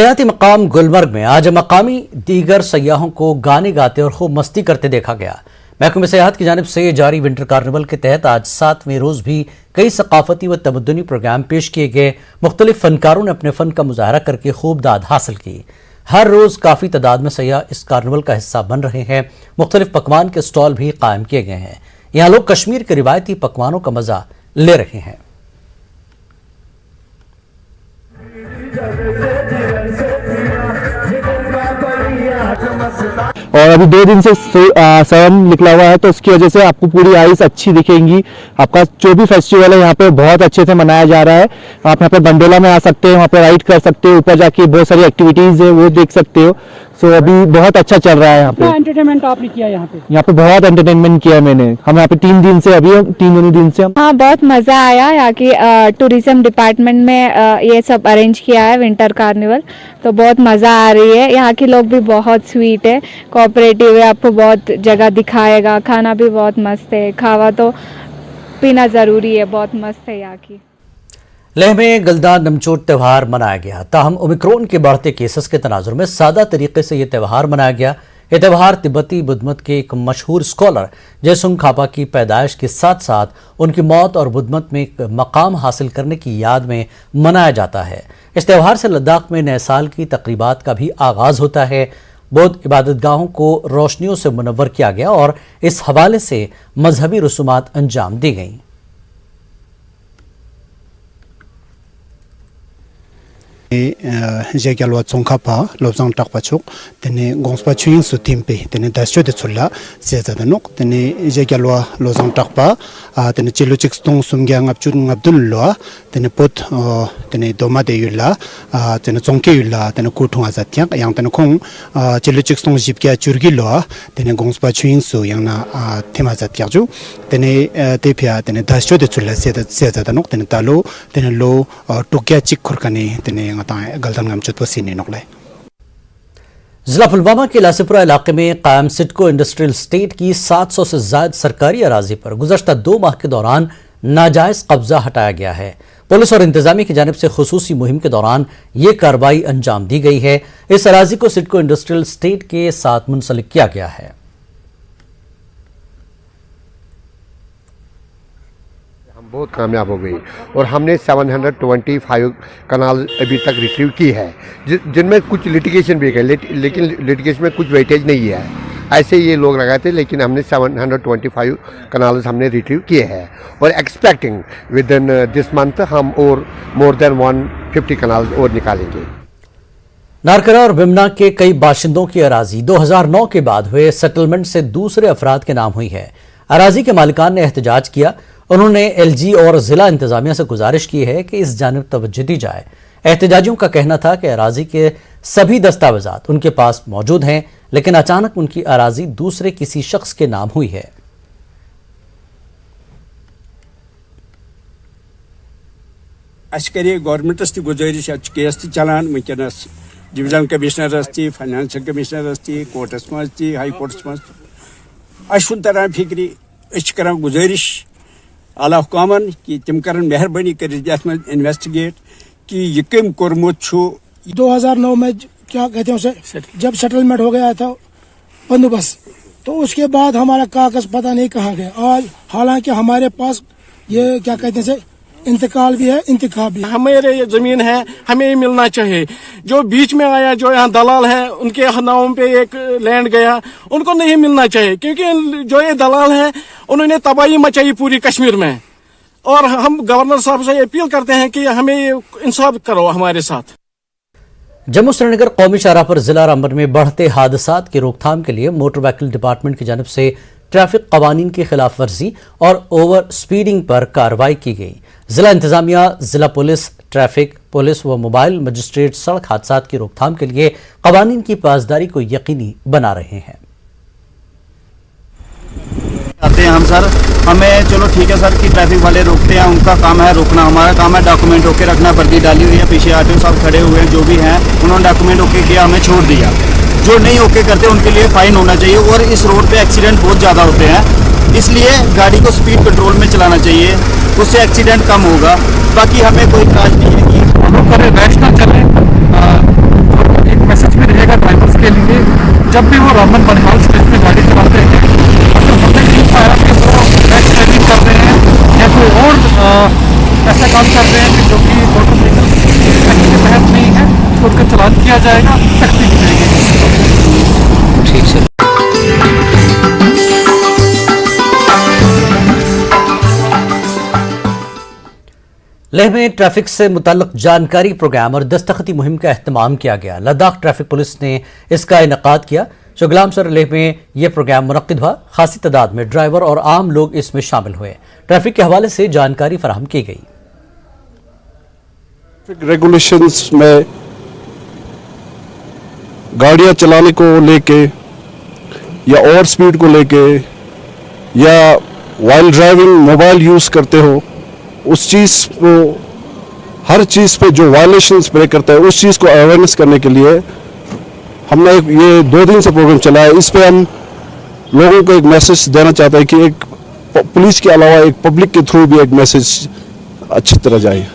सयाहती मकाम गुलमर्ग में आज मकामी दीगर सयाहों को गाने गाते और खूब मस्ती करते देखा गया। महकमे सयाहत की जानिब से जारी विंटर कार्निवल के तहत आज 7वें रोज भी कई सकाफती व तमद्दुनी प्रोग्राम पेश किए गए। मुख्तलिफ फनकारों ने अपने फन का मुजाहरा करके खूब दाद हासिल की। हर रोज काफी तादाद में सयाह इस कार्निवल का हिस्सा बन रहे हैं। मुख्तलिफ पकवान के स्टॉल भी कायम किए गए हैं। यहाँ लोग कश्मीर के रिवायती पकवानों का मजा ले रहे हैं। और अभी 2 दिन से सन निकला हुआ है, तो उसकी वजह से आपको पूरी आइस अच्छी दिखेंगी। आपका जो भी फेस्टिवल है यहाँ पे बहुत अच्छे से मनाया जा रहा है। आप यहाँ पे बंडोला में आ सकते हैं, वहाँ पे राइड कर सकते हो, ऊपर जाके बहुत सारी एक्टिविटीज है वो देख सकते हो। सो अभी बहुत अच्छा चल रहा है यहाँ पे। एंटरटेनमेंट आपने किया यहाँ पे बहुत एंटरटेनमेंट किया मैंने। हम यहाँ पे 3 दिन से अभी 3 दिन से हम हाँ, बहुत मजा आया। यहाँ की टूरिज्म डिपार्टमेंट में ये सब अरेंज किया है विंटर कार्निवल, तो बहुत मजा आ रही है। यहाँ के लोग भी बहुत स्वीट है, कोऑपरेटिव है, आपको बहुत जगह दिखाएगा। खाना भी बहुत मस्त है, खावा तो पीना जरूरी है, बहुत मस्त है यहाँ की। लेह में गलदान नमचोट त्यौहार मनाया गया। ताहम ओमिक्रॉन के बढ़ते केसेस के तनाजुर में सादा तरीके से यह त्यौहार मनाया गया। यह त्यौहार तिब्बती बुद्धमत के एक मशहूर स्कॉलर जयसुंग खापा की पैदाइश के साथ साथ उनकी मौत और बुद्धमत में एक मकाम हासिल करने की याद में मनाया जाता है। इस त्यौहार से लद्दाख में नए साल की तकरीबात का भी आगाज होता है। बौद्ध इबादतगाहों को रोशनियों से मुनव्वर किया गया और इस हवाले से मजहबी रसूमात अंजाम दी गईं। जेगलवा चोंखापा लोबजांग टाकपाचुक तेने गोंसपा छुइंग सुतिमपे तेने दास्यो दे छुल्ला सेजादनोक तेने जेगलवा लोजांग टाकपा तेने चिलो चिक्सतोंग सुमग्यांग अपचुन अब्दुल्ला तेने पोत तेने दोमा दे युल्ला तेने चोंके युल्ला तेने कुठुंग आजात्यां यांग तेने खोंग चिलो चिक्सतोंग जिपकिया चुरगिलो तेने गोंसपा छुइंग सु यांगना थेमा जात्याजु तेने तेपिया तेने दास्यो दे छुल्ला सेजादनोक तेने तालो तेने लो टोकिया चिक खुरकाने तेने जिला पुलवामा के लासीपुरा इलाके में कायम सिडको इंडस्ट्रियल स्टेट की 700 से ज्यादा सरकारी अराजी पर गुज़श्ता 2 माह के दौरान नाजायज कब्जा हटाया गया है। पुलिस और इंतजामिया की जानिब से खुसूसी मुहिम के दौरान ये कार्रवाई अंजाम दी गई है। इस अराजी को सिडको इंडस्ट्रियल स्टेट के साथ मुंसलिक किया गया है। बहुत कामयाब हो गई और हमने 725 कनाल अभी तक रिट्रीव की है, जिनमें कुछ लिटिगेशन भी है, लेकिन लिटिगेशन में कुछ वेटेज नहीं है। ऐसे ये लोग लगाए थे, लेकिन हमने 725 कनाल हमने रिट्रीव किए हैं और expecting with in this month हम और मोर देन 150 कनाल और निकालेंगे। नारकरा और बिमना के कई बाशिंदों की अराजी 2009 के बाद हुए सेटलमेंट से दूसरे अफराद के नाम हुई है। अराजी के मालिकान ने एहतजाज किया। उन्होंने एलजी और जिला इंतजामिया से गुजारिश की है कि इस जानिब तवज्जो दी जाए। एहतजाजियों का कहना था कि अराजी के सभी दस्तावेजात उनके पास मौजूद हैं, लेकिन अचानक उनकी अराजी दूसरे किसी शख्स के नाम हुई है। गवर्नमेंटस गुजारिश केस चलान वनस division commissioner finance commissioner courts मज हाई कोर्टस मज तरह फिक्री कर गुजारिश आला हुकामन कि तिम कर मेहरबानी कर इन्वेस्टिगेट कि यह कम कोरमुत 2009 में क्या कहते हैं उसे, जब सेटलमेंट हो गया था बंदोबस्त, तो उसके बाद हमारा कागज पता नहीं कहाँ गया। आज हालांकि हमारे पास ये क्या कहते हैं इंतकाल भी है, इंतखाब भी है। हमारे ये जमीन है, हमें ये मिलना चाहिए। जो बीच में आया, जो यहाँ दलाल है, उनके नाम पे एक लैंड गया, उनको नहीं मिलना चाहिए, क्योंकि जो ये दलाल है उन्होंने तबाही मचाई पूरी कश्मीर में। और हम गवर्नर साहब से अपील करते हैं कि हमें ये इंसाफ करो हमारे साथ। जम्मू श्रीनगर कौमी शाहराह पर जिला रामबन में बढ़ते हादसात की रोकथाम के लिए मोटर व्हीकल डिपार्टमेंट की जानिब से ट्रैफिक कवानीन की खिलाफ वर्जी और ओवर स्पीडिंग पर कार्रवाई की गई। जिला इंतजामिया, जिला पुलिस, ट्रैफिक पुलिस व मोबाइल मजिस्ट्रेट सड़क हादसात की रोकथाम के लिए कवानीन की पासदारी को यकीनी बना रहे हैं। आते हैं हम सर, हमें चलो ठीक है सर कि ट्रैफिक वाले रोकते हैं, उनका काम है रोकना, हमारा काम है डॉक्यूमेंट ओके रखना। वर्दी डाली हुई है, पीछे आरटीओ साहब खड़े हुए हैं, जो भी हैं उन्होंने डॉक्यूमेंट ओके किया, हमें छोड़ दिया। जो नहीं ओके करते उनके लिए फाइन होना चाहिए। और इस रोड पे एक्सीडेंट बहुत ज़्यादा होते हैं, इसलिए गाड़ी को स्पीड कंट्रोल में चलाना चाहिए, उससे एक्सीडेंट कम होगा। बाकी हमें कोई इतराज नहीं है कि फॉलो करें, रैश ना चलें। जब भी वो रामबन बनिहाल स्टेज में गाड़ी चलाते हैं, अगर हमने नहीं पाया कि वो बैक ड्राइविंग कर रहे हैं या कोई और ऐसा काम कर रहे हैं कि जो कि मोटर व्हीकल एक्ट के तहत नहीं है, तो उनका चालान किया जाएगा, सख्ती की जाएगी। ठीक है। लेह में ट्रैफिक से मुताल्लिक जानकारी प्रोग्राम और दस्तखती मुहिम का अहतमाम किया गया। लद्दाख ट्रैफिक पुलिस ने इसका इनेकाद किया। शुगलाम सर लेह में यह प्रोग्राम मुनक्किद हुआ। खासी तादाद में ड्राइवर और आम लोग इसमें शामिल हुए। ट्रैफिक के हवाले से जानकारी फराहम की गई। रेगुलेशंस में गाड़ियां चलाने को लेके या ओवर स्पीड को लेके या वाइल ड्राइविंग मोबाइल यूज करते हो, उस चीज को, हर चीज पे जो वायलेशंस ब्रेक करता है उस चीज को अवेयरनेस करने के लिए हमने ये 2 दिन से प्रोग्राम चला है। इस पे हम लोगों को एक मैसेज देना चाहते हैं कि एक पुलिस के अलावा एक पब्लिक के थ्रू भी एक मैसेज अच्छी तरह जाए।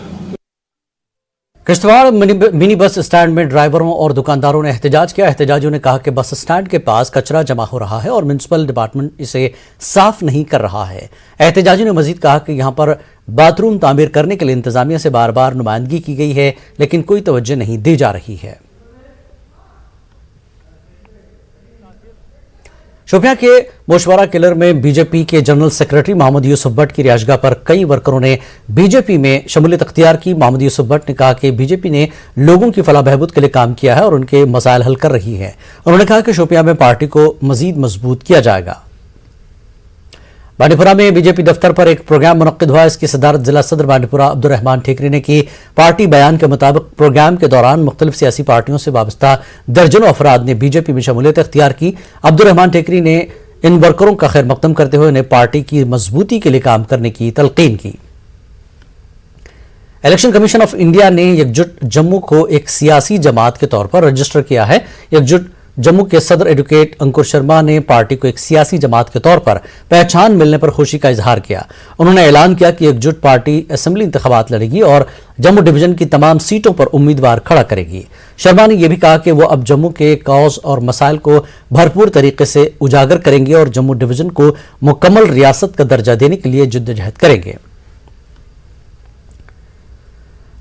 किश्तवाड़ मिनी बस स्टैंड में ड्राइवरों और दुकानदारों ने एहतजाज किया। एहतजाजियों ने कहा कि बस स्टैंड के पास कचरा जमा हो रहा है और म्युनिसिपल डिपार्टमेंट इसे साफ नहीं कर रहा है। एहतजाजियों ने मजीद कहा कि यहां पर बाथरूम तामीर करने के लिए इंतजामिया से बार बार नुमाइंदगी की गई है, लेकिन कोई तवज्जो नहीं दी जा रही है। शोपियां के मोशवारा किलर में बीजेपी के जनरल सेक्रेटरी मोहम्मद यूसुफ भट्ट की रिहायशगाह पर कई वर्करों ने बीजेपी में शमूलियत अख्तियार की। मोहम्मद यूसुफ भट्ट ने कहा कि बीजेपी ने लोगों की फलाह बहबूद के लिए काम किया है और उनके मसाइल हल कर रही है। उन्होंने कहा कि शोपियां में पार्टी को मजीद मजबूत किया जाएगा। बांडीपुरा में बीजेपी दफ्तर पर एक प्रोग्राम मुनक्किद हुआ। इसकी सदारत जिला सदर बांडीपुरा अब्दुर्रहमान ठेकरी ने की। पार्टी बयान के मुताबिक प्रोग्राम के दौरान मुख्तलिफ सियासी पार्टियों से वाबस्ता दर्जनों अफराद ने बीजेपी में शमूलियत अख्तियार की। अब्दुर्रहमान ठेकरी ने इन वर्करों का खैर मकदम करते हुए उन्हें पार्टी की मजबूती के लिए काम करने की तलकीन की। इलेक्शन कमीशन ऑफ इंडिया ने एकजुट जम्मू को एक सियासी जमात के तौर पर रजिस्टर किया है। एकजुट जम्मू के सदर एडवोकेट अंकुर शर्मा ने पार्टी को एक सियासी जमात के तौर पर पहचान मिलने पर खुशी का इजहार किया। उन्होंने ऐलान किया कि एकजुट पार्टी असेंबली इंतखाबात लड़ेगी और जम्मू डिवीजन की तमाम सीटों पर उम्मीदवार खड़ा करेगी। शर्मा ने यह भी कहा कि वो अब जम्मू के कॉज और मसाइल को भरपूर तरीके से उजागर करेंगे और जम्मू डिवीजन को मुकम्मल रियासत का दर्जा देने के लिए जिद्दोजहद करेंगे।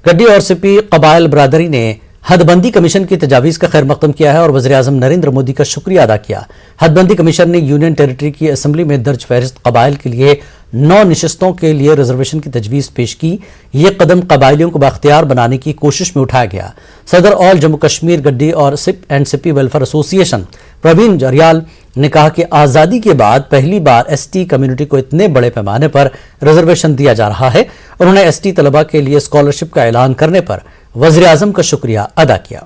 गड्डी और सिपी कबाइल बरादरी ने हदबंदी कमीशन की तजावीज़ का खैर मकदम किया है और वज़ीर-ए-आज़म नरेंद्र मोदी का शुक्रिया अदा किया। हदबंदी कमीशन ने यूनियन टेरिटरी की असेंबली में दर्ज फहरिस्त कबाइल के लिए 9 नशिस्तों के लिए रिजर्वेशन की तजवीज़ पेश की। यह कदम कबाइलियों को बाख्तियार बनाने की कोशिश में उठाया गया। सदर ऑल जम्मू कश्मीर गड्डी और सिप and Sippi welfare association Praveen Jaryal ने कहा कि आज़ादी के बाद पहली बार एसटी कम्युनिटी को इतने बड़े पैमाने पर रिजर्वेशन दिया जा रहा है। उन्होंने एसटी तलबा के लिए स्कॉलरशिप का ऐलान करने पर वज़ीर-ए-आज़म का शुक्रिया अदा किया।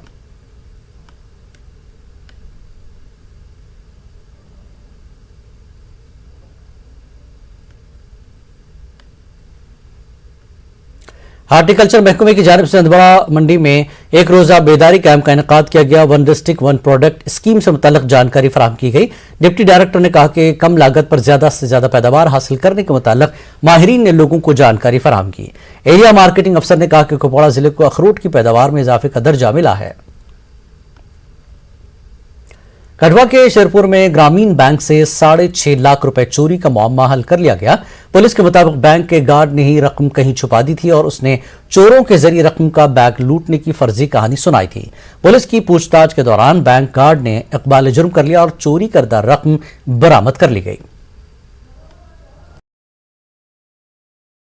हार्टिकल्चर महकमे की जानिब से हंदवाड़ा मंडी में एक रोजा बेदारी कैंप का इनेकाद किया गया। 1 डिस्ट्रिक्ट 1 प्रोडक्ट स्कीम से मुताल्लिक जानकारी फराहम की गई। डिप्टी डायरेक्टर ने कहा कि कम लागत पर ज्यादा से ज्यादा पैदावार हासिल करने के मुताल्लिक माहिरीन ने लोगों को जानकारी फराहम की। एरिया मार्केटिंग अफसर ने कहा कि कुपवाड़ा जिले को अखरोट की पैदावार में इजाफे का दर्जा मिला है। कठुआ के शेरपुर में ग्रामीण बैंक से 6.5 लाख रुपए चोरी का मामला हल कर लिया गया। पुलिस के मुताबिक बैंक के गार्ड ने ही रकम कहीं छुपा दी थी और उसने चोरों के जरिए रकम का बैग लूटने की फर्जी कहानी सुनाई थी। पुलिस की पूछताछ के दौरान बैंक गार्ड ने इकबाल जुर्म कर लिया और चोरी करदा रकम बरामद कर ली गई।